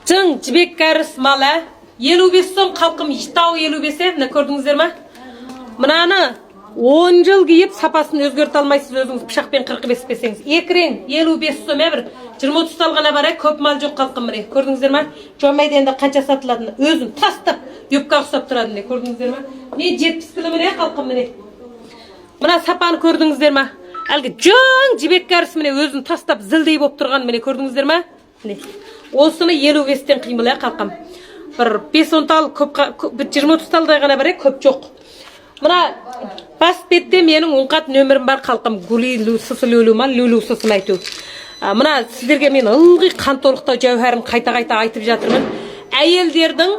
Cың жібек кәріс малы 55 сом қалқым житау 55-е, мына көрдіңіздер ма? Мынаны 10 жыл киіп сапасын өзгерте алмайсыз өзіңіз пышақпен қырқып еспесеңіз. Екірен 55 сом бір 20-30 салғана бар, көп мал жоқ қалқым міне. Көрдіңіздер ма? Жомайды енді қанша сатылатыны өзін тастап юбка ұқсап тұрады міне. Көрдіңіздер ма? Мен 70 кг міне қалқым міне. Мына сапаны көрдіңіздер ма? Әлгі жың жібек кәріс міне өзін тастап зілдей болып тұрған міне. Көрдіңіздер ма? Міне. Осыны 55-тен қимылы қалқам. Бір 5-10 тал, 20-30 талдай ғана бар, көп жоқ. Мына бас бетте менің оңқат нөмірім бар қалқам. Гули люсысы люлюман, люлюсысын айту. Мына сіздерге мен ылғи қан толықтау жауһарын қайта-қайта айтып жатырмын. Әйелдердің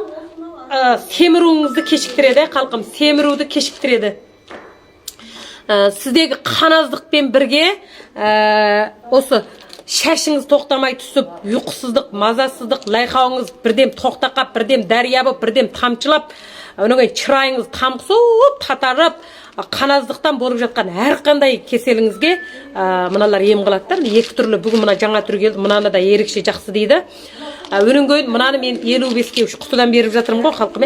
семіруіңізді кешіктіреді, қалқам. Семіруді кешіктіреді. Сіздегі қаназдықпен бірге осы шашыңыз тоқтамай түсіп, ұйқысыздық, мазасыздық, лайқауыңыз бірдем тоқтақап, бірдем дәрия болып, бірдем тамшылап, өнеге чырайыңыз тамсып, татарып, қаназдықтан болып жатқан әрқандай кеселіңізге мыналар ем қылады да. Екі түрлі, бүгін мына жаңа түр келді, мынаны да ерекше жақсы дейді. Өнеге мынаны мен 55-ке 3 құтыдан беріп жатырмын ғой халқым.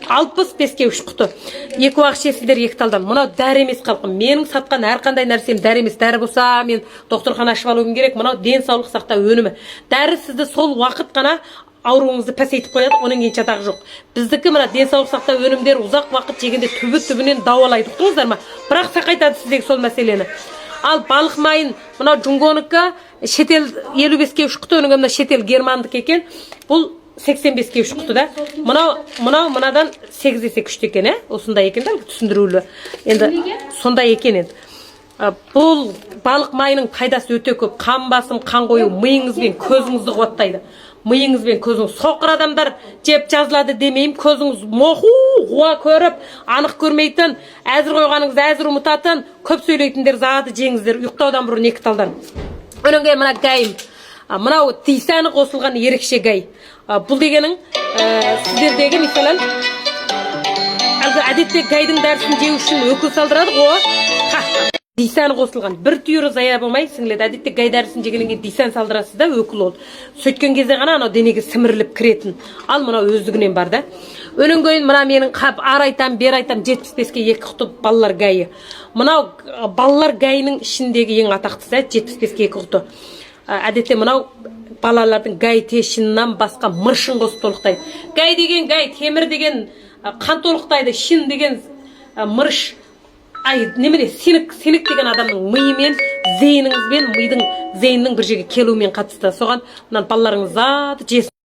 65-ке 3 құты. Екі уақыт ішесіздер екі талдан. Мынау дәрі емес халқым. Менің сатқан әрқандай нәрсем дәрі емес. Дәрі болса, мен докторхана ашып алуым керек. Мынау денсаулық сақтау өнімі. Дәрі сізді сол уақыт қана ауруыңызды пәсейтіп қояды, оның кейін жатағы жоқ. Біздікі мына денсаулық сақтау өнімдері ұзақ уақыт жегенде түбі-түбінен дауалайды. Ұқтыңыздар ма? Бірақ сақайтады сіздегі сол мәселені. Ал балық майын, мынау Джунгонікі шетел 55-ке 3 құты, өніңгі мына шетел германдық екен. Бұл 85-ке 3 құты да. Мынадан 8-есе күшті екен, осындай екен да, түсіндірулі. Енді сондай екен енді. Бұл балық майының пайдасы өте көп. Қан басым, қан қою, миыңыз бен көзіңізді қуаттайды. Миыңыз бен көзіңіз. Соқыр адамдар жеп жазылады демеймін. Көзіңіз моқу, қуа көріп, анық көрмейтін, әзір қойғаныңызды әзір ұмытатын, көп сөйлейтіндер зады жеңіздер. Ұйықтаудан бұрын 2 талдан. Өнінге мына гайым. Мынау тисаны қосылған ерекше гай. Бұл дегенің сіздердегі мисалан әдетте гайдың дәрісін жеу үшін өкіл салдырады ғой. Дисан қосылған. Бір түйірі зая болмай сіңіледі. Әдетте гай дәрісін жегеннен дисан салдырасыз да, өкіл ол. Сөйткен кезде ғана анау денеге сіміріліп кіретін. Ал мынау өздігінен бар да. Өніңгөйін мына менің қап ар айтам, бер айтам 75-ке 2 құты балалар гайы. Мынау балалар гайының ішіндегі ең атақтысы 75-ке 2 құты. Әдетте мынау балалардың гай тешіннен басқа мыршын қосып толықтайды. Гай деген гай, темір деген қан толықтайды, шин деген мырш. Немере сенік деген адамның миымен, зейініңізбен, мидың зейіннің бір жерге келуімен қатысты. Соған балаларыңыз заты жесін.